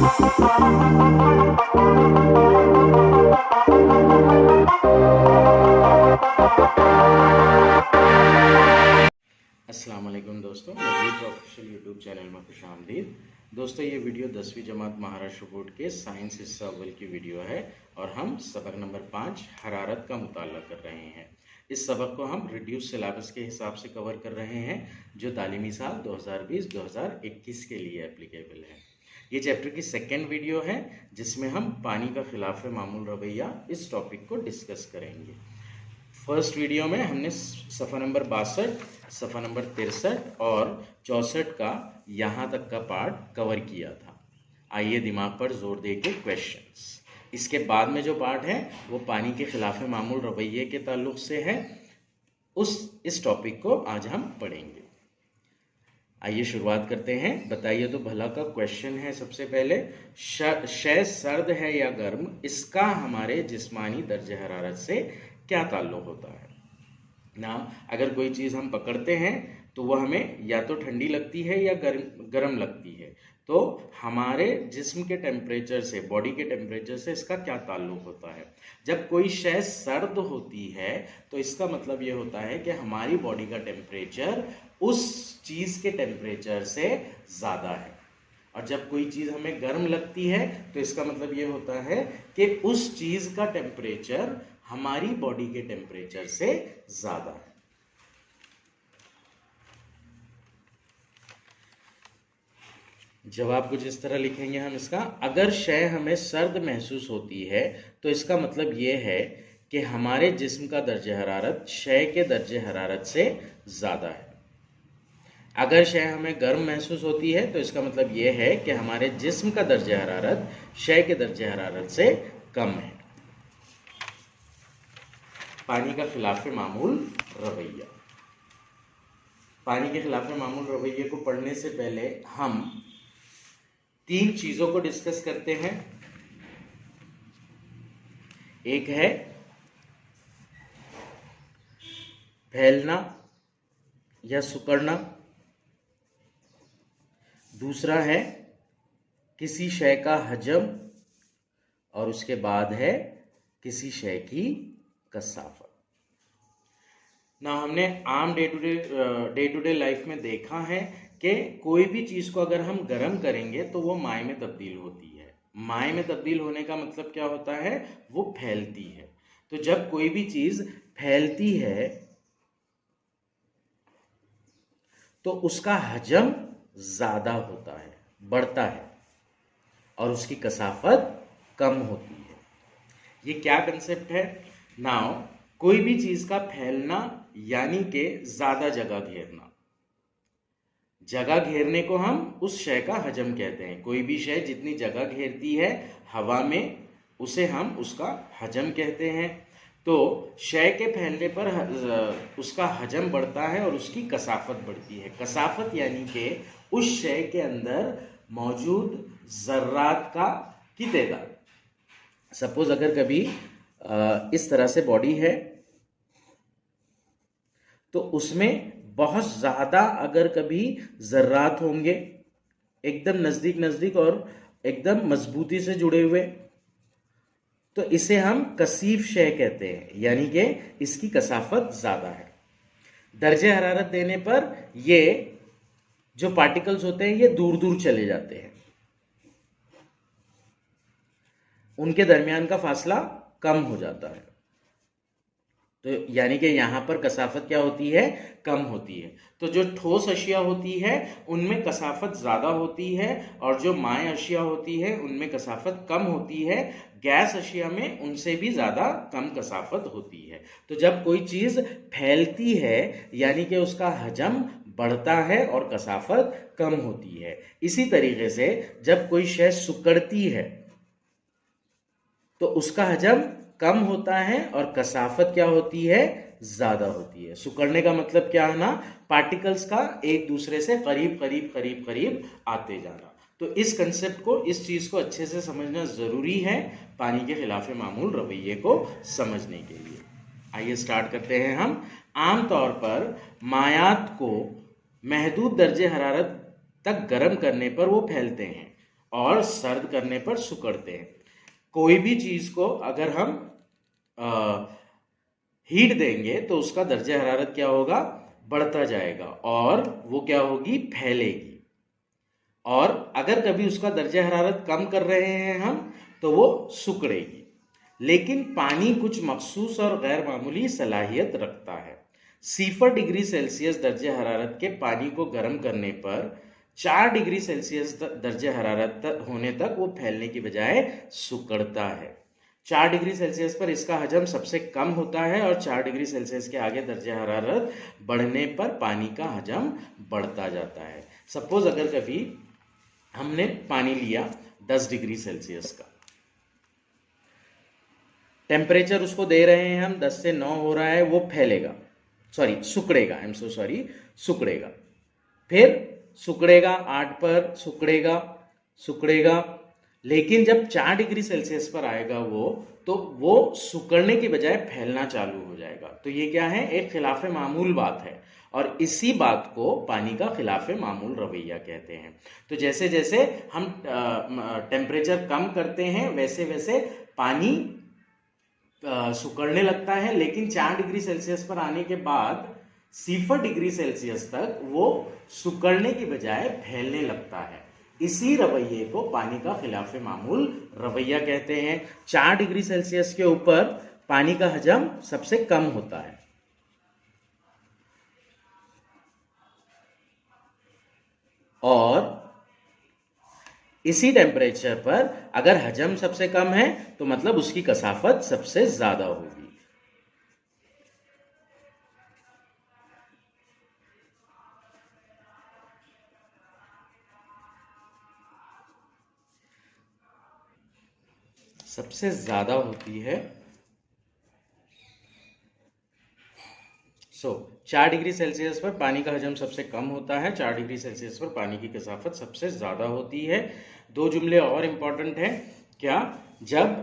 अस्सलाम वालेकुम दोस्तों, मजीद ऑफिशियल यूट्यूब चैनल में खुश आमदीद। दोस्तों, ये वीडियो 10वीं जमात महाराष्ट्र बोर्ड के साइंस हिस्सा अव्वल की वीडियो है और हम सबक नंबर 5 हरारत का मुताला कर रहे हैं। इस सबक को हम रिड्यूस सिलेबस के हिसाब से कवर कर रहे हैं जो तालीमी साल 2020-2021 के लिए एप्लीकेबल है। ये चैप्टर की सेकेंड वीडियो है जिसमें हम पानी का खिलाफ मामूल रवैया इस टॉपिक को डिस्कस करेंगे। फर्स्ट वीडियो में हमने सफ़ा नंबर 62, सफ़ा नंबर 63 और 64 का यहाँ तक का पार्ट कवर किया था। आइए दिमाग पर जोर दे के क्वेश्चंस। इसके बाद में जो पार्ट है वो पानी के खिलाफ मामूल रवैये के ताल्लुक से है। इस टॉपिक को आज हम पढ़ेंगे। आइए शुरुआत करते हैं। बताइए तो भला का क्वेश्चन है सबसे पहले, शय सर्द है या गर्म, इसका हमारे जिस्मानी दर्जे हरारत से क्या ताल्लुक होता है ना। अगर कोई चीज़ हम पकड़ते हैं तो वह हमें या तो ठंडी लगती है या गर्म लगती है, तो हमारे जिस्म के टेम्परेचर से, बॉडी के टेम्परेचर से इसका क्या ताल्लुक होता है। जब कोई शय सर्द होती है तो इसका मतलब ये होता है कि हमारी बॉडी का टेम्परेचर उस चीज़ के टेम्परेचर से ज़्यादा है, और जब कोई चीज़ हमें गर्म लगती है तो इसका मतलब ये होता है कि उस चीज़ का टेम्परेचर हमारी बॉडी के टेम्परेचर से ज़्यादा है। जवाब कुछ इस तरह लिखेंगे हम इसका। अगर शय हमें सर्द महसूस होती है तो इसका मतलब ये है कि हमारे जिस्म का दर्जे हरारत शय के दर्जे हरारत से ज़्यादा है। अगर शय हमें गर्म महसूस होती है तो इसका मतलब ये है कि हमारे जिस्म का दर्जे हरारत शय के दर्जे हरारत से कम है। पानी का खिलाफ मामूल रवैया। पानी के खिलाफ मामूल रवैये को पढ़ने से पहले हम 3 चीज़ों को डिस्कस करते हैं। एक है फैलना या सिकुड़ना, दूसरा है किसी शय का हजम, और उसके बाद है किसी शय की कसाफत। ना हमने आम डे टू डे लाइफ में देखा है कि कोई भी चीज़ को अगर हम गर्म करेंगे तो वो माय में तब्दील होती है। माय में तब्दील होने का मतलब क्या होता है, वो फैलती है। तो जब कोई भी चीज़ फैलती है तो उसका हजम ज़्यादा होता है, बढ़ता है, और उसकी कसाफत कम होती है। ये क्या कंसेप्ट है। नाउ कोई भी चीज का फैलना यानी कि ज्यादा जगह घेरना। जगह घेरने को हम उस शय का हजम कहते हैं। कोई भी शय जितनी जगह घेरती है हवा में, उसे हम उसका हजम कहते हैं। तो शय के फैलने पर उसका हजम बढ़ता है और उसकी कसाफत बढ़ती है। कसाफत यानी कि उस शय के अंदर मौजूद जर्रात की तादाद। सपोज अगर कभी इस तरह से बॉडी है तो उसमें बहुत ज़्यादा अगर कभी जर्रात होंगे एकदम नज़दीक और एकदम मजबूती से जुड़े हुए, तो इसे हम कसीफ शय कहते हैं, यानी कि इसकी कसाफत ज़्यादा है। दर्जे हरारत देने पर ये जो पार्टिकल्स होते हैं ये दूर दूर चले जाते हैं, उनके दरमियान का फासला कम हो जाता है। तो यानी कि यहाँ पर कसाफत क्या होती है, कम होती है। तो जो ठोस अशिया होती है उनमें कसाफत ज़्यादा होती है, और जो माय अशिया होती है उनमें कसाफत कम होती है। गैस अशिया में उनसे भी ज़्यादा कम कसाफत होती है। तो जब कोई चीज़ फैलती है यानी कि उसका हजम बढ़ता है और कसाफत कम होती है। इसी तरीके से जब कोई शय सिकुड़ती है तो उसका हजम कम होता है और कसाफत क्या होती है, ज्यादा होती है। सिकुड़ने का मतलब क्या है ना, पार्टिकल्स का एक दूसरे से करीब आते जाना। तो इस कंसेप्ट को, इस चीज को अच्छे से समझना जरूरी है पानी के खिलाफ मामूल रवैये को समझने के लिए। आइए स्टार्ट करते हैं हम। आमतौर पर मायात को महदूद दर्जे हरारत तक गर्म करने पर वो फैलते हैं, और सर्द करने पर सिकुड़ते हैं। कोई भी चीज को अगर हम हीट देंगे तो उसका दर्जे हरारत क्या होगा, बढ़ता जाएगा और वो क्या होगी, फैलेगी। और अगर कभी उसका दर्जा हरारत कम कर रहे हैं हम तो वो सिकुड़ेगी। लेकिन पानी कुछ मखसूस और गैर मामूली सलाहियत रखता है। 0 डिग्री सेल्सियस दर्जे हरारत के पानी को गर्म करने पर 4 डिग्री सेल्सियस दर्जे हरारत होने तक वो फैलने की बजाय सिकुड़ता है। 4 डिग्री सेल्सियस पर इसका हजम सबसे कम होता है और 4 डिग्री सेल्सियस के आगे दर्जे हरारत बढ़ने पर पानी का हजम बढ़ता जाता है। सपोज अगर कभी हमने पानी लिया 10 डिग्री सेल्सियस का, टेम्परेचर उसको दे रहे हैं हम 10 से 9 हो रहा है, वो फैलेगा, सिकुड़ेगा, आई एम सो सॉरी, सिकुड़ेगा। फिर सिकुड़ेगा 8 पर, सिकुड़ेगा। लेकिन जब 4 डिग्री सेल्सियस पर आएगा तो वो सिकुड़ने की बजाय फैलना चालू हो जाएगा। तो ये क्या है, एक खिलाफ मामूल बात है और इसी बात को पानी का खिलाफ मामूल रवैया कहते हैं। तो जैसे जैसे हम टेम्परेचर कम करते हैं वैसे वैसे पानी सिकुड़ने लगता है। लेकिन 4 डिग्री सेल्सियस पर आने के बाद 0 डिग्री सेल्सियस तक वो सिकुड़ने की बजाय फैलने लगता है। इसी रवैये को पानी का खिलाफ मामूल रवैया कहते हैं। 4 डिग्री सेल्सियस के ऊपर पानी का हजम सबसे कम होता है और इसी टेम्परेचर पर अगर हजम सबसे कम है तो मतलब उसकी कसाफत सबसे ज्यादा होगी। सबसे ज्यादा होती है 4 डिग्री सेल्सियस पर पानी का हजम सबसे कम होता है, 4 डिग्री सेल्सियस पर पानी की कसाफत सबसे ज्यादा होती है। 2 जुमले और इंपॉर्टेंट हैं क्या, जब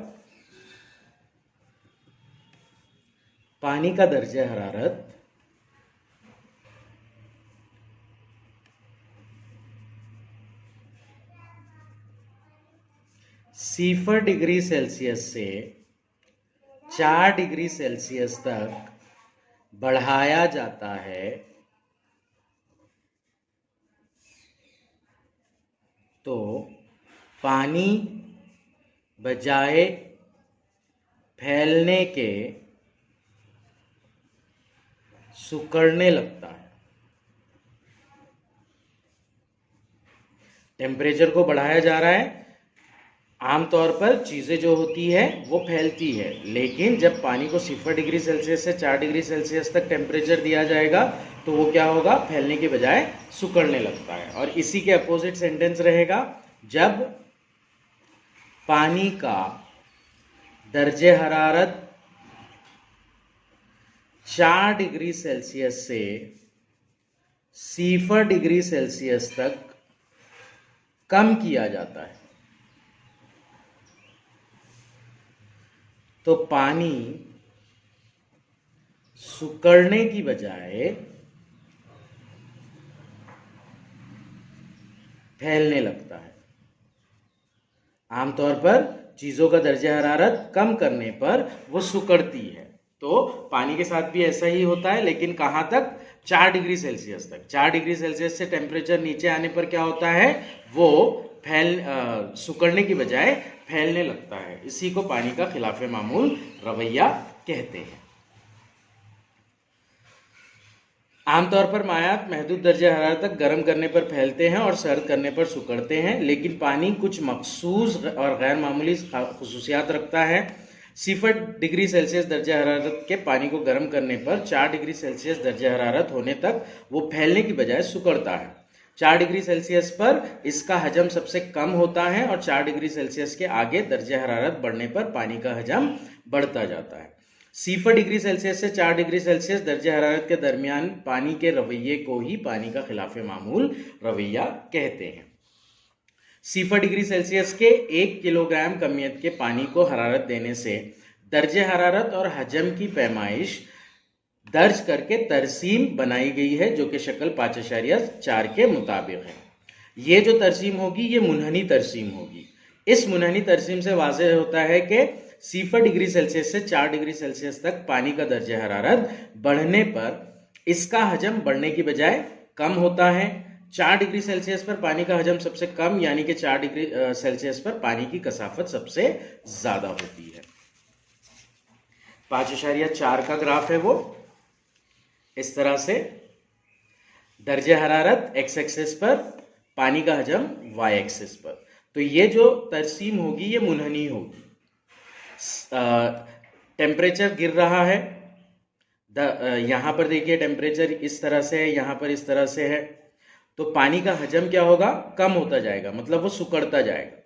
पानी का दर्जा हरारत सिफर डिग्री सेल्सियस से 4 डिग्री सेल्सियस तक बढ़ाया जाता है तो पानी बजाय फैलने के सिकुड़ने लगता है। टेम्परेचर को बढ़ाया जा रहा है, आमतौर पर चीज़ें जो होती है वो फैलती है, लेकिन जब पानी को 0 डिग्री सेल्सियस से 4 डिग्री सेल्सियस तक टेम्परेचर दिया जाएगा तो वो क्या होगा, फैलने के बजाय सिकुड़ने लगता है। और इसी के अपोजिट सेंटेंस रहेगा, जब पानी का दर्जे हरारत 4 डिग्री सेल्सियस से 0 डिग्री सेल्सियस तक कम किया जाता है तो पानी सिकुड़ने की बजाय फैलने लगता है। आमतौर पर चीजों का दर्जा हरारत कम करने पर वो सिकुड़ती है। तो पानी के साथ भी ऐसा ही होता है, लेकिन कहां तक, 4 डिग्री सेल्सियस तक। 4 डिग्री सेल्सियस से टेम्परेचर नीचे आने पर क्या होता है, वो सिकुड़ने की बजाय फैलने लगता है। इसी को पानी का खिलाफ मामूल रवैया कहते हैं। आमतौर पर मायात महदूद दर्जे हरारत तक गर्म करने पर फैलते हैं और सर्द करने पर सिकुड़ते हैं, लेकिन पानी कुछ मखसूस और गैर मामूली खुसूसियात रखता है। 0 डिग्री सेल्सियस दर्जा हरारत के पानी को गर्म करने पर 4 डिग्री सेल्सियस दर्जा हरारत होने तक वो फैलने की बजाय सिकुड़ता है। 4 डिग्री सेल्सियस पर इसका हजम सबसे कम होता है और 4 डिग्री सेल्सियस के आगे दर्जा हरारत बढ़ने पर पानी का हजम बढ़ता जाता है। 0 डिग्री सेल्सियस से 4 डिग्री सेल्सियस दर्जा हरारत के दरमियान पानी के रवैये को ही पानी का खिलाफ मामूल रवैया कहते हैं। 0 डिग्री सेल्सियस के 1 किलोग्राम कमियत के पानी को हरारत देने से दर्जे हरारत और हजम की पैमाइश दर्ज करके तरसीम बनाई गई है, जो कि शक्ल 5.4 के मुताबिक है। ये जो तरसीम होगी ये मुनहनी तरसीम होगी। इस मुनहनी तरसीम से वाज़ेह होता है कि 0 डिग्री सेल्सियस से 4 डिग्री सेल्सियस तक पानी का दर्जा हरारत बढ़ने पर इसका हजम बढ़ने की बजाय कम होता है। 4 डिग्री सेल्सियस पर पानी का हजम सबसे कम, यानी कि 4 डिग्री सेल्सियस पर पानी की कसाफत सबसे ज्यादा होती है। 5.4 का ग्राफ है वो इस तरह से, दर्जे हरारत एक्स एक्सिस पर, पानी का हजम वाई एक्सिस पर। तो ये जो तरसीम होगी ये मुनहनी होगी। टेम्परेचर गिर रहा है, यहां पर देखिए टेम्परेचर इस तरह से है, यहां पर इस तरह से है, तो पानी का हजम क्या होगा, कम होता जाएगा, मतलब वो सुकड़ता जाएगा।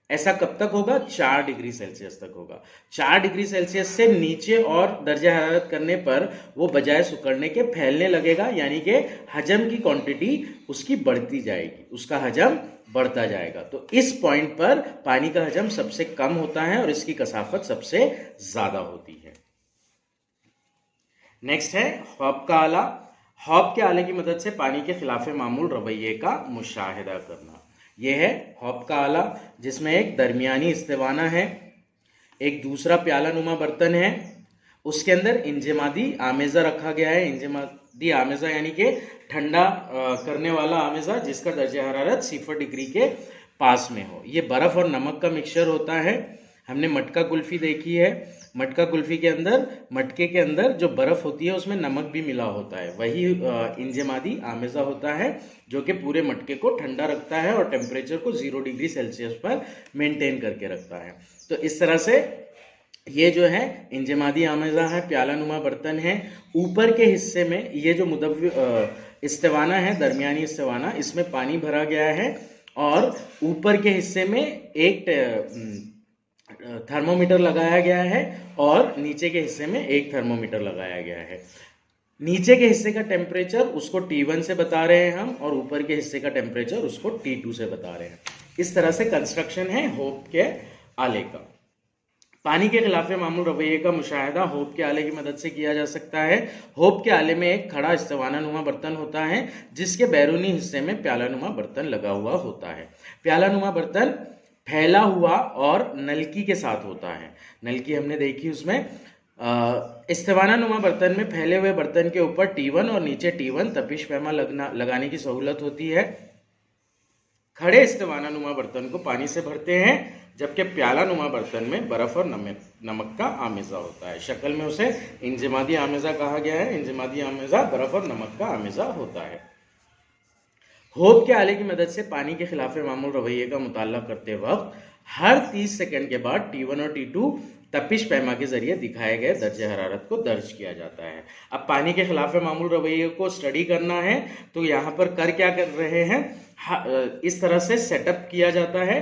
ऐसा कब तक होगा, 4 डिग्री सेल्सियस तक होगा। 4 डिग्री सेल्सियस से नीचे और दर्जा हरारत करने पर वो बजाय सुकड़ने के फैलने लगेगा, यानी कि हजम की क्वांटिटी उसकी बढ़ती जाएगी, उसका हजम बढ़ता जाएगा। तो इस पॉइंट पर पानी का हजम सबसे कम होता है और इसकी कसाफत सबसे ज्यादा होती है। नेक्स्ट है हॉब का आला। हॉब के आले की मदद से पानी के खिलाफ मामूल रवैये का मुशाहिदा करना। यह है हॉब का आला, जिसमें एक दरमियानी इस्तेवाना है, एक दूसरा प्याला नुमा बर्तन है, उसके अंदर इंजमादी आमेजा रखा गया है। इंजमादी आमेजा यानी कि ठंडा करने वाला आमेजा जिसका दर्जा हरारत 0 डिग्री के पास में हो। ये बर्फ और नमक का मिक्सचर होता है। हमने मटका कुल्फी देखी है, मटका कुल्फी के अंदर, मटके के अंदर जो बर्फ होती है उसमें नमक भी मिला होता है, वही इंजमादी आमेजा होता है जो कि पूरे मटके को ठंडा रखता है और टेम्परेचर को 0 डिग्री सेल्सियस पर मेंटेन करके रखता है। तो इस तरह से ये जो है इंजमादी आमेजा है, प्याला नुमा बर्तन है। ऊपर के हिस्से में ये जो इस्तेवाना है, दरमियानी इस्तेवाना, इसमें पानी भरा गया है और ऊपर के हिस्से में एक थर्मोमीटर लगाया गया है और नीचे के हिस्से में एक थर्मोमीटर लगाया गया है। नीचे के हिस्से का टेम्परेचर उसको T1 से बता रहे हैं हम और ऊपर के हिस्से का टेम्परेचर उसको T2 से बता रहे हैं। इस तरह से कंस्ट्रक्शन है हॉब के आले का। पानी के खिलाफ मामूल रवैये का मुशाहिदा हॉब के आले की मदद से किया जा सकता है। हॉब के आले में एक खड़ा इस्तेवाना नुमा बर्तन होता है जिसके बैरूनी हिस्से में प्याला नुमा बर्तन लगा हुआ होता है। प्याला नुमा बर्तन फैला हुआ और नलकी के साथ होता है। नलकी हमने देखी, उसमें इस्तेवाना नुमा बर्तन में फैले हुए बर्तन के ऊपर T1 और नीचे T1 तपिश पैमा लगाने की सहूलत होती है। खड़े इस्तेवाना नुमा बर्तन को पानी से भरते हैं, जबकि प्याला नुमा बर्तन में बर्फ और नमक का आमेजा होता है। शक्ल में उसे इंजमादी आमेजा कहा गया है। इंजमादी आमेजा बर्फ और नमक का आमेजा होता है। हॉब के आले की मदद से पानी के खिलाफ मामूल रवैये का मुताला करते वक्त हर 30 सेकंड के बाद T1 और T2 तपिश पैमा के जरिए दिखाए गए दर्जे हरारत को दर्ज किया जाता है। अब पानी के खिलाफ मामूल रवैये को स्टडी करना है तो यहाँ पर क्या कर रहे हैं, इस तरह से सेटअप किया जाता है।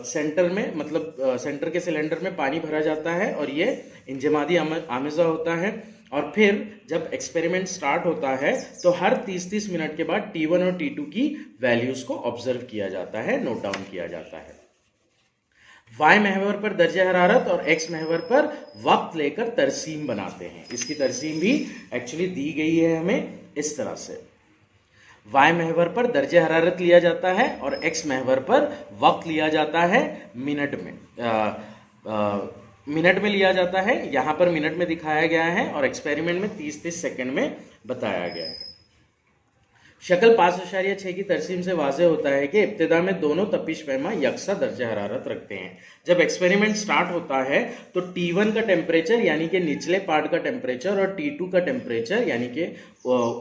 सेंटर में, मतलब सेंटर के सिलेंडर में पानी भरा जाता है और ये इंजमादी आमेजा होता है। और फिर जब एक्सपेरिमेंट स्टार्ट होता है तो हर 30-30 मिनट के बाद T1 और T2 की वैल्यूज को ऑब्जर्व किया जाता है, नोट डाउन किया जाता है। वाई महवर पर दर्जे हरारत और एक्स महवर पर वक्त लेकर तरसीम बनाते हैं। इसकी तरसीम भी एक्चुअली दी गई है हमें इस तरह से। वाई महवर पर दर्जे हरारत लिया जाता है और एक्स महवर पर वक्त लिया जाता है मिनट में। मिनट में लिया जाता है, यहां पर मिनट में दिखाया गया है और एक्सपेरिमेंट में 30-30 सेकंड में बताया गया है। शक्ल 5.6 की तरसीम से वाज़ेह होता है कि इब्तिदा में दोनों तपिश पैमा यकसा दर्जा हरारत रखते हैं। जब एक्सपेरिमेंट स्टार्ट होता है तो T1 का टेम्परेचर यानी कि निचले पार्ट का टेम्परेचर और T2 का टेम्परेचर यानी कि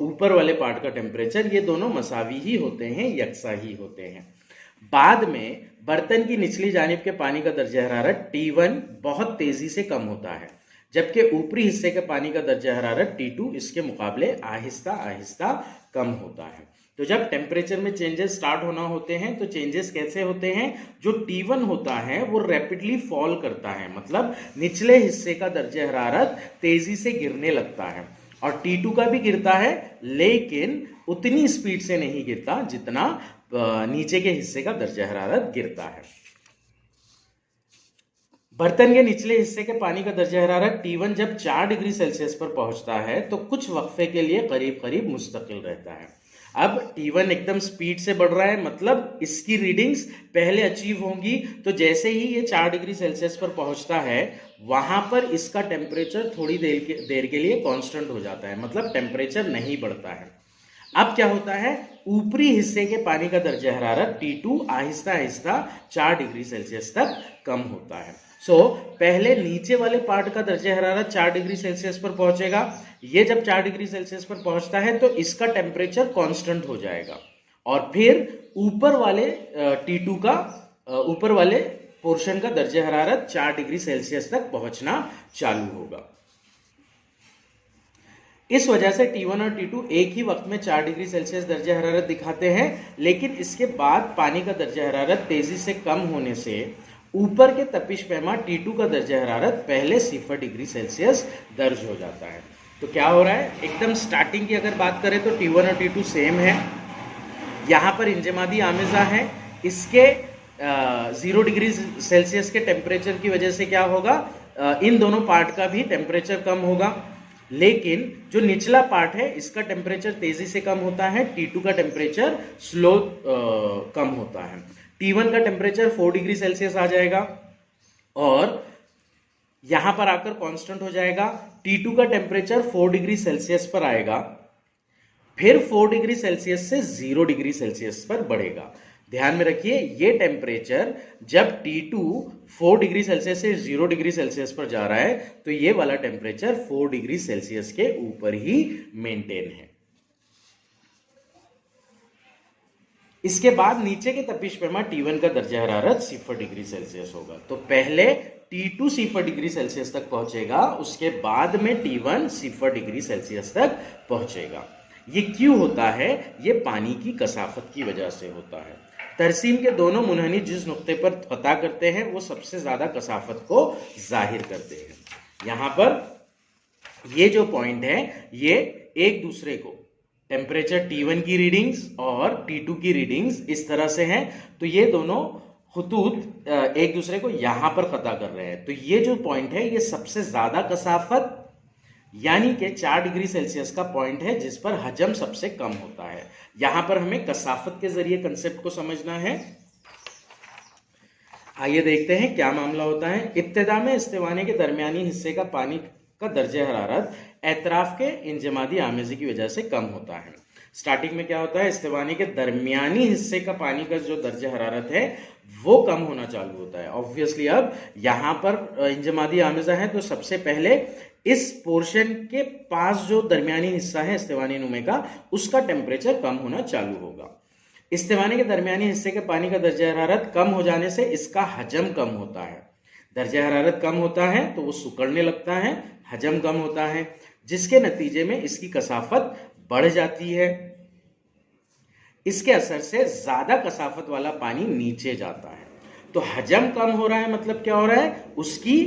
ऊपर वाले पार्ट का टेम्परेचर, ये दोनों मसावी ही होते हैं, यकसा ही होते हैं। बाद में बर्तन की निचली जानिब के पानी का दर्जा हरारत T1 बहुत तेजी से कम होता है, जबकि ऊपरी हिस्से के पानी का दर्जा हरारत T2 इसके मुकाबले आहिस्ता आहिस्ता कम होता है। तो जब टेम्परेचर में चेंजेस स्टार्ट होना होते हैं तो चेंजेस कैसे होते हैं, जो T1 होता है वो रैपिडली फॉल करता है, मतलब निचले हिस्से का दर्जा हरारत तेजी से गिरने लगता है, और T2 का भी गिरता है लेकिन उतनी स्पीड से नहीं गिरता जितना नीचे के हिस्से का दर्जा हरारत गिरता है। बर्तन के निचले हिस्से के पानी का दर्जा हरारत T1 जब 4 डिग्री सेल्सियस पर पहुंचता है तो कुछ वक्फे के लिए करीब करीब मुस्तकिल रहता है। अब T1 एकदम स्पीड से बढ़ रहा है, मतलब इसकी रीडिंग्स पहले अचीव होंगी। तो जैसे ही ये 4 डिग्री सेल्सियस पर पहुंचता है वहां पर इसका टेम्परेचर थोड़ी देर के लिए कांस्टेंट हो जाता है, मतलब टेम्परेचर नहीं बढ़ता है। अब क्या होता है, ऊपरी हिस्से के पानी का दर्जा हरारत T2 Aahista Aahista 4 degree Celsius तक कम होता है। पहले नीचे वाले पार्ट का दर्जा हरारत 4 डिग्री सेल्सियस पर पहुंचेगा। ये जब 4 डिग्री सेल्सियस पर पहुंचता है तो इसका टेम्परेचर कांस्टेंट हो जाएगा और फिर ऊपर वाले T2 का ऊपर वाले पोर्शन का दर्जा हरारत 4 डिग्री सेल्सियस तक पहुंचना चालू होगा। इस वजह से T1 और T2 एक ही वक्त में 4 डिग्री सेल्सियस दर्जा हरारत दिखाते हैं, लेकिन इसके बाद पानी का दर्जा हरारत तेजी से कम होने से ऊपर के तपिश पैमा T2 का दर्जा हरारत पहले 0 डिग्री सेल्सियस दर्ज हो जाता है। तो क्या हो रहा है, एकदम स्टार्टिंग की अगर बात करें तो T1 और T2 सेम है। यहाँ पर इंजमादी आमेजा है, इसके 0 डिग्री सेल्सियस के टेम्परेचर की वजह से क्या होगा, इन दोनों पार्ट का भी टेम्परेचर कम होगा। लेकिन जो निचला पार्ट है इसका टेम्परेचर तेजी से कम होता है, T2 का टेम्परेचर स्लो कम होता है। T1 का टेम्परेचर 4 डिग्री सेल्सियस आ जाएगा और यहां पर आकर कांस्टेंट हो जाएगा। T2 का टेम्परेचर 4 डिग्री सेल्सियस पर आएगा, फिर 4 डिग्री सेल्सियस से 0 डिग्री सेल्सियस पर बढ़ेगा। ध्यान में रखिए, ये टेम्परेचर जब T2 4 डिग्री सेल्सियस से 0 डिग्री सेल्सियस पर जा रहा है तो ये वाला टेम्परेचर 4 डिग्री सेल्सियस के ऊपर ही मेंटेन है। इसके बाद नीचे के तपिश पैमा T1 का दर्जा हरारत 0 डिग्री सेल्सियस होगा। तो पहले T2 0 डिग्री सेल्सियस तक पहुंचेगा, उसके बाद में T1 0 डिग्री सेल्सियस तक पहुंचेगा। ये क्यों होता है, ये पानी की कसाफत की वजह से होता है। तरसीम के दोनों मुनहनी जिस नुक्ते पर फतह करते हैं वो सबसे ज्यादा कसाफत को जाहिर करते हैं। यहां पर ये जो पॉइंट है ये एक दूसरे को, टेम्परेचर T1 की रीडिंग्स और T2 की रीडिंग्स इस तरह से हैं, तो ये दोनों खुतूत एक दूसरे को यहां पर फतह कर रहे हैं। तो ये जो पॉइंट है ये सबसे ज्यादा कसाफत यानी कि 4 डिग्री सेल्सियस का पॉइंट है जिस पर हजम सबसे कम होता है। यहां पर हमें कसाफत के जरिए कंसेप्ट को समझना है। आइए देखते हैं क्या मामला होता है। इब्तिदा में इस्तिवाने के दरमियानी हिस्से का पानी का दर्जा हरारत एतराफ के इंजमादी आमेज़ी की वजह से कम होता है। स्टार्टिंग में क्या होता है, इस्तिवाने के दरमियानी हिस्से का पानी का जो दर्जा हरारत है वो कम होना चालू होता है। ऑब्वियसली अब यहां पर इंजमादी आमेज़ा है तो सबसे पहले इस पोर्शन के पास जो दरमियानी हिस्सा है इस्तिवानी नुमे का, उसका टेम्परेचर कम होना चालू होगा। इस्तिवाने के दरमियानी हिस्से के पानी का दर्जा हरारत कम हो जाने से इसका हजम कम होता है। दर्जा हरारत कम होता है तो वो सुकड़ने लगता है, हजम कम होता है, जिसके नतीजे में इसकी कसाफत बढ़ जाती है। इसके असर से ज्यादा कसाफत वाला पानी नीचे जाता है। तो हजम कम हो रहा है मतलब क्या हो रहा है, उसकी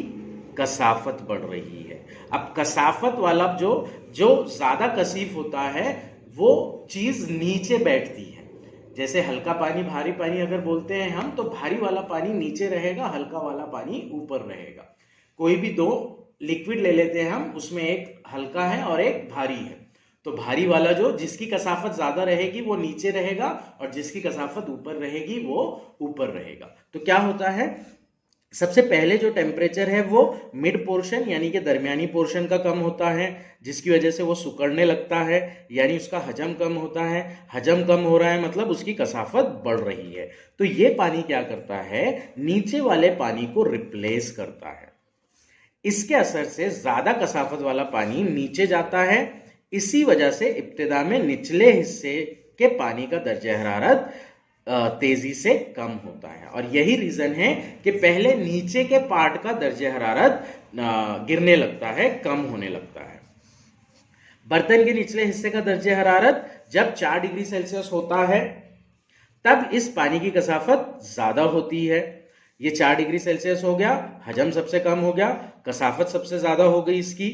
कसाफत बढ़ रही है। अब कसाफत वाला जो ज्यादा कसीफ होता है वो चीज नीचे बैठती है। जैसे हल्का पानी भारी पानी अगर बोलते हैं हम, तो भारी वाला पानी नीचे रहेगा, हल्का वाला पानी ऊपर रहेगा। कोई भी दो लिक्विड ले लेते हैं हम, उसमें एक हल्का है और एक भारी है, तो भारी वाला जो जिसकी कसाफत ज्यादा रहेगी वो नीचे रहेगा और जिसकी कसाफत ऊपर रहेगी वो ऊपर रहेगा। तो क्या होता है, सबसे पहले जो टेम्परेचर है वो मिड पोर्शन यानी कि दरमियानी पोर्शन का कम होता है, जिसकी वजह से वो सुकड़ने लगता है, यानी उसका हजम कम होता है। हजम कम हो रहा है मतलब उसकी कसाफत बढ़ रही है। तो ये पानी क्या करता है, नीचे वाले पानी को रिप्लेस करता है। इसके असर से ज्यादा कसाफत वाला पानी नीचे जाता है। इसी वजह से इब्तिदा में निचले हिस्से के पानी का दर्जा हरारत तेजी से कम होता है, और यही रीजन है कि पहले नीचे के पार्ट का दर्जा हरारत गिरने लगता है, कम होने लगता है। बर्तन के निचले हिस्से का दर्जा हरारत जब 4 डिग्री सेल्सियस होता है तब इस पानी की कसाफत ज्यादा होती है। ये 4 डिग्री सेल्सियस हो गया, हजम सबसे कम हो गया, कसाफत सबसे ज्यादा हो गई इसकी,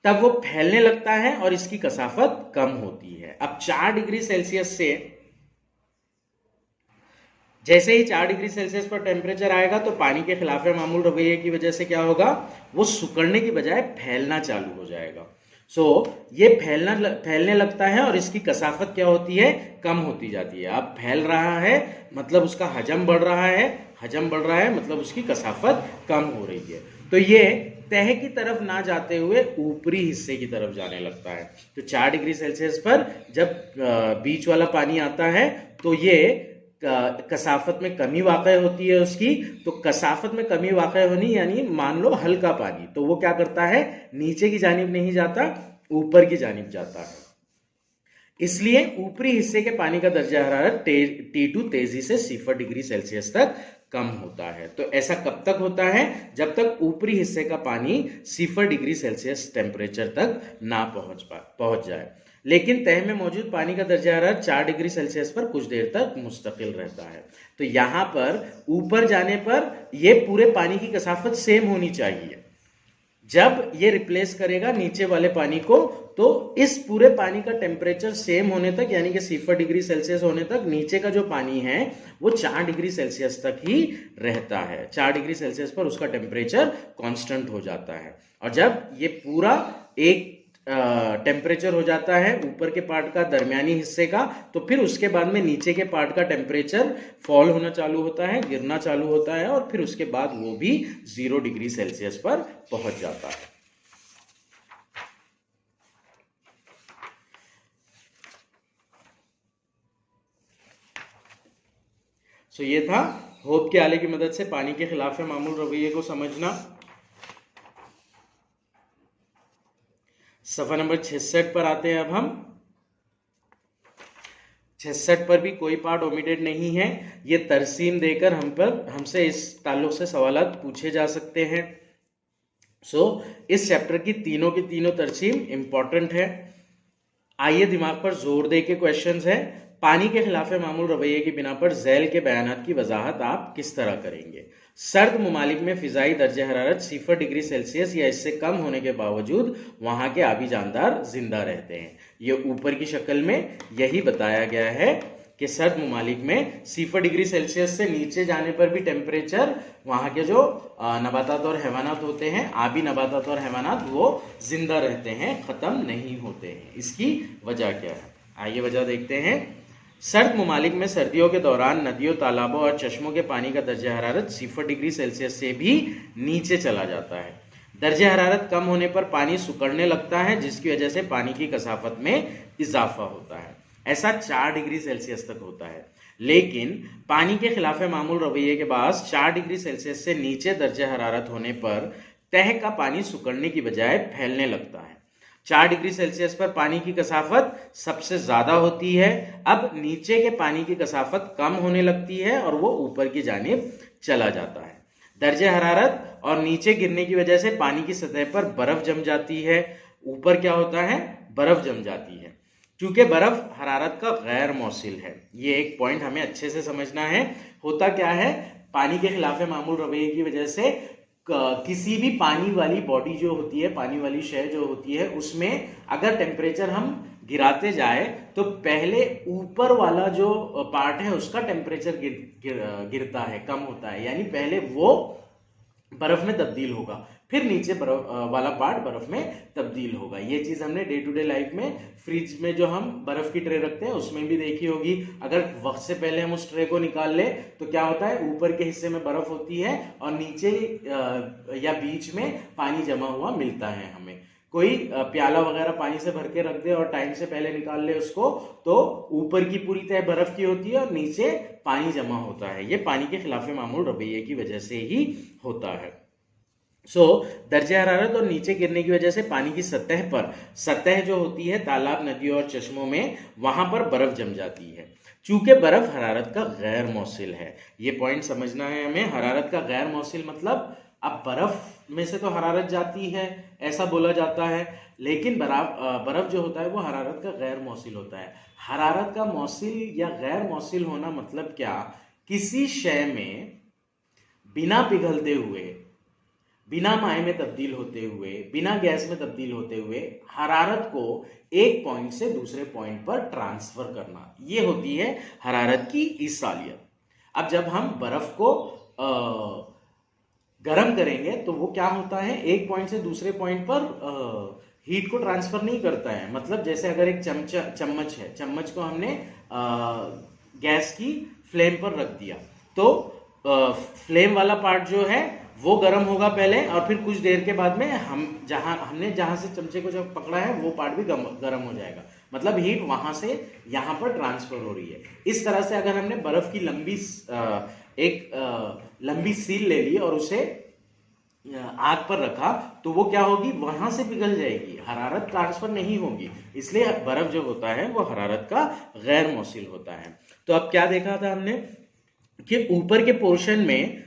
तब वो फैलने लगता है और इसकी कसाफत कम होती है। अब 4 डिग्री सेल्सियस से जैसे ही 4 डिग्री सेल्सियस पर टेम्परेचर आएगा तो पानी के खिलाफ मामूल रवैये की वजह से क्या होगा, वो सुकड़ने की बजाय फैलना चालू हो जाएगा। ये फैलने लगता है और इसकी कसाफत क्या होती है, कम होती जाती है। अब फैल रहा है मतलब उसका हजम बढ़ रहा है, हजम बढ़ रहा है मतलब उसकी कसाफत कम हो रही है। तो ये तह की तरफ ना जाते हुए ऊपरी हिस्से की तरफ जाने लगता है। तो 4 डिग्री सेल्सियस पर जब बीच वाला पानी आता है तो ये कसाफत में कमी वाक़ई होती है उसकी। तो कसाफत में कमी वाक़ई होनी यानी मान लो हल्का पानी, तो वो क्या करता है, नीचे की जानिब नहीं जाता, ऊपर की जानिब जाता है। इसलिए ऊपरी हिस्से के पानी का दर्जा हरारत T2 तेजी से 0 डिग्री सेल्सियस तक कम होता है। तो ऐसा कब तक होता है, जब तक ऊपरी हिस्से का पानी 0 डिग्री सेल्सियस टेम्परेचर तक ना पहुंच जाए। लेकिन तह में मौजूद पानी का दर्जा हरारत 4 डिग्री सेल्सियस पर कुछ देर तक मुस्तकिल रहता है। तो यहां पर ऊपर जाने पर यह पूरे पानी की कसाफत सेम होनी चाहिए। जब ये रिप्लेस करेगा नीचे वाले पानी को, तो इस पूरे पानी का टेम्परेचर सेम होने तक यानी कि 0 डिग्री सेल्सियस होने तक नीचे का जो पानी है वो 4 डिग्री सेल्सियस तक ही रहता है। 4 डिग्री सेल्सियस पर उसका टेम्परेचर कांस्टेंट हो जाता है। और जब ये पूरा एक टेम्परेचर हो जाता है ऊपर के पार्ट का, दरमियानी हिस्से का, तो फिर उसके बाद में नीचे के पार्ट का टेम्परेचर फॉल होना चालू होता है, गिरना चालू होता है, और फिर उसके बाद वो भी 0 डिग्री सेल्सियस पर पहुंच जाता है। ये था होप के आले की मदद से पानी के खिलाफ मामूल रवैये को समझना। सफा नंबर 66 पर आते हैं। अब हम 66 पर भी कोई पार्ट ओमिटेड नहीं है। ये तरसीम देकर हमसे इस ताल्लुक से सवालात पूछे जा सकते हैं। इस चैप्टर की तीनों तरसीम इंपॉर्टेंट है। आइए दिमाग पर जोर दे के क्वेश्चंस है। पानी के खिलाफ मामूल रवैये की बिना पर झैल के बयानात की वजाहत आप किस तरह करेंगे। सर्द ममालिक में फिजाई दर्जा हरारत 0 डिग्री सेल्सियस या इससे कम होने के बावजूद वहां के आबी जानदार जिंदा रहते हैं। ये ऊपर की शक्ल में यही बताया गया है कि सर्द ममालिक में 0 डिग्री सेल्सियस से नीचे जाने पर भी टेम्परेचर, वहां के जो नबातात और हैवानात होते हैं, आबी नबातात और हैवानात, वो जिंदा रहते हैं, खत्म नहीं होते हैं। इसकी वजह क्या है, आइए वजह देखते हैं। सर्द ममालिक में सर्दियों के दौरान नदियों, तालाबों और चश्मों के पानी का दर्जा हरारत 0 डिग्री सेल्सियस से भी नीचे चला जाता है। दर्जा हरारत कम होने पर पानी सुकड़ने लगता है, जिसकी वजह से पानी की कसाफत में इजाफा होता है। ऐसा 4 डिग्री सेल्सियस तक होता है। लेकिन पानी के खिलाफ मामूल रवैये के बाद 4 डिग्री सेल्सियस से नीचे दर्जा हरारत होने पर तह का पानी सुकड़ने की बजाय फैलने लगता है। 4 डिग्री सेल्सियस पर पानी की कसाफत सबसे ज्यादा होती है। अब नीचे के पानी की कसाफत कम होने लगती है और वो ऊपर की जानिब चला जाता है। दर्जा हरारत और नीचे गिरने की वजह से पानी की सतह पर बर्फ जम जाती है। ऊपर क्या होता है, बर्फ जम जाती है। क्योंकि बर्फ हरारत का गैर मौसिल है। ये एक पॉइंट हमें अच्छे से समझना है। होता क्या है, पानी के खिलाफ मामूल रवैये की वजह से किसी भी पानी वाली बॉडी जो होती है, पानी वाली शय जो होती है, उसमें अगर टेम्परेचर हम गिराते जाए तो पहले ऊपर वाला जो पार्ट है उसका टेम्परेचर गिरता है, कम होता है, यानी पहले वो बर्फ में तब्दील होगा, फिर नीचे बर्फ वाला पार्ट बर्फ में तब्दील होगा। ये चीज हमने डे टू डे लाइफ में फ्रिज में जो हम बर्फ की ट्रे रखते हैं उसमें भी देखी होगी। अगर वक्त से पहले हम उस ट्रे को निकाल ले तो क्या होता है, ऊपर के हिस्से में बर्फ होती है और नीचे या बीच में पानी जमा हुआ मिलता है हमें। कोई प्याला वगैरह पानी से भर के रख दे और टाइम से पहले निकाल ले उसको, तो ऊपर की पूरी तह बर्फ की होती है और नीचे पानी जमा होता है। ये पानी के खिलाफ मामूल रवैये की वजह से ही होता है। दर्जा हरारत और नीचे गिरने की वजह से पानी की सतह जो होती है तालाब, नदियों और चश्मों में, वहां पर बर्फ जम जाती है। चूंकि बर्फ हरारत का गैर मौसिल है, ये पॉइंट समझना है हमें। हरारत का गैर मौसिल मतलब अब बर्फ में से तो हरारत जाती है ऐसा बोला जाता है, लेकिन बर्फ जो होता है वो हरारत का गैर मौसिल होता है। हरारत का मौसिल या गैर मौसिल होना मतलब क्या, किसी शय में बिना पिघलते हुए, बिना माए में तब्दील होते हुए, बिना गैस में तब्दील होते हुए हरारत को एक पॉइंट से दूसरे पॉइंट पर ट्रांसफर करना, ये होती है हरारत की इसालियत। अब जब हम बर्फ को गर्म करेंगे तो वो क्या होता है, एक पॉइंट से दूसरे पॉइंट पर हीट को ट्रांसफर नहीं करता है। मतलब जैसे अगर एक चम्मच है, चम्मच को हमने गैस की फ्लेम पर रख दिया, तो फ्लेम वाला पार्ट जो है वो गर्म होगा पहले, और फिर कुछ देर के बाद में हमने जहां से चमचे को जब पकड़ा है वो पार्ट भी गर्म हो जाएगा। मतलब हीट वहां से यहां पर ट्रांसफर हो रही है। इस तरह से अगर हमने बर्फ की लंबी सील ले ली और उसे आग पर रखा, तो वो क्या होगी, वहां से पिघल जाएगी, हरारत ट्रांसफर नहीं होगी। इसलिए बर्फ जो होता है वो हरारत का गैर मौसिल होता है। तो अब क्या देखा था हमने कि ऊपर के पोर्शन में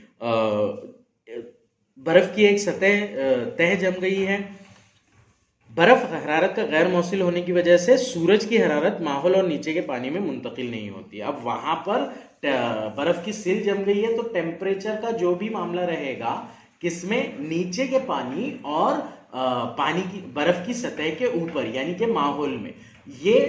बर्फ की एक तह जम गई है। बर्फ हरारत का गैर मौसिल होने की वजह से सूरज की हरारत माहौल और नीचे के पानी में मुंतकिल नहीं होती। अब वहां पर बर्फ की सिल जम गई है, तो टेम्परेचर का जो भी मामला रहेगा, किसमें, नीचे के पानी और बर्फ की सतह के ऊपर यानी कि माहौल में, ये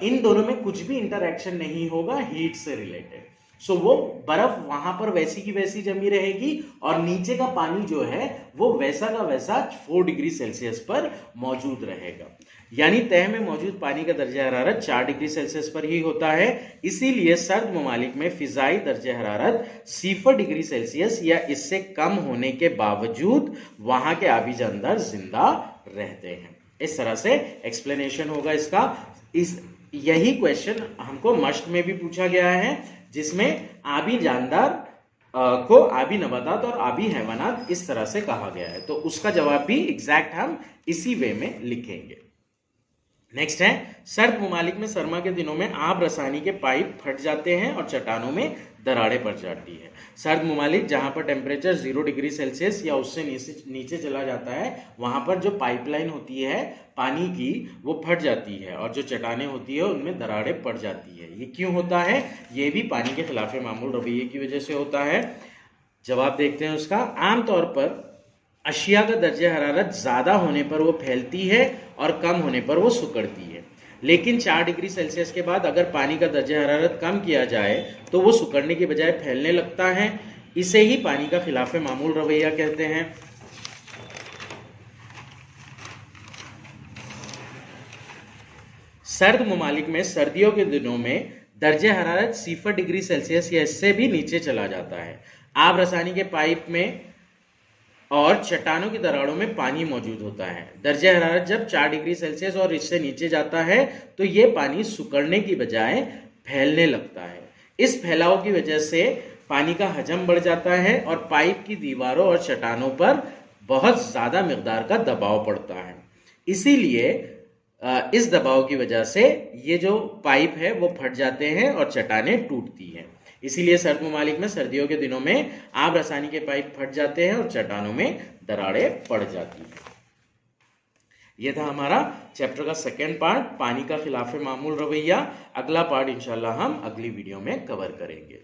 इन दोनों में कुछ भी इंटरैक्शन नहीं होगा हीट से रिलेटेड। सो वो बर्फ वहां पर वैसी की वैसी जमी रहेगी और नीचे का पानी जो है वो वैसा का वैसा 4 डिग्री सेल्सियस पर मौजूद रहेगा। यानी तह में मौजूद पानी का दर्जा हरारत 4 डिग्री सेल्सियस पर ही होता है। इसीलिए सर्द ममालिक में फिजाई दर्जा हरारत 0 डिग्री सेल्सियस या इससे कम होने के बावजूद वहां के आबी जानदार जिंदा रहते हैं। इस तरह से एक्सप्लेनेशन होगा इसका। यही क्वेश्चन हमको मश्क में भी पूछा गया है, जिसमें आबी जानदार को आबी नबातात और आबी हैवानात इस तरह से कहा गया है। तो उसका जवाब भी एग्जैक्ट हम इसी वे में लिखेंगे। नेक्स्ट है, सर्द ममालिक में सरमा के दिनों में आब रसानी के पाइप फट जाते हैं और चट्टानों में दरारें पड़ जाती है। सर्द ममालिक जहां पर टेम्परेचर 0 डिग्री सेल्सियस या उससे नीचे चला जाता है, वहां पर जो पाइपलाइन होती है पानी की वो फट जाती है और जो चट्टानें होती है उनमें दरारें पड़ जाती है। ये क्यों होता है? ये भी पानी के खिलाफ मामूल रवैये की वजह से होता है। जवाब देखते हैं उसका। आमतौर पर अशिया का दर्जा हरारत ज्यादा होने पर वो फैलती है और कम होने पर वो सिकुड़ती है। लेकिन 4 डिग्री सेल्सियस के बाद अगर पानी का दर्जा हरारत कम किया जाए तो वो सिकुड़ने के बजाय फैलने लगता है। इसे ही पानी का खिलाफ मामूल रवैया कहते हैं। सर्द ममालिक में सर्दियों के दिनों में दर्जा हरारत 0 डिग्री सेल्सियस या इससे भी नीचे चला जाता है। आब रसानी के पाइप में और चट्टानों की दरारों में पानी मौजूद होता है। दर्जा हरारत जब 4 डिग्री सेल्सियस और इससे नीचे जाता है तो ये पानी सिकुड़ने की बजाय फैलने लगता है। इस फैलाव की वजह से पानी का हजम बढ़ जाता है और पाइप की दीवारों और चट्टानों पर बहुत ज्यादा मिकदार का दबाव पड़ता है। इसीलिए इस दबाव की वजह से ये जो पाइप है वो फट जाते हैं और चट्टानें टूटती हैं। इसीलिए सर्द ममालिक में सर्दियों के दिनों में आब रसानी के पाइप फट जाते हैं और चट्टानों में दरारें पड़ जाती हैं। यह था हमारा चैप्टर का सेकेंड पार्ट, पानी का खिलाफ मामूल रवैया। अगला पार्ट इंशाल्लाह हम अगली वीडियो में कवर करेंगे।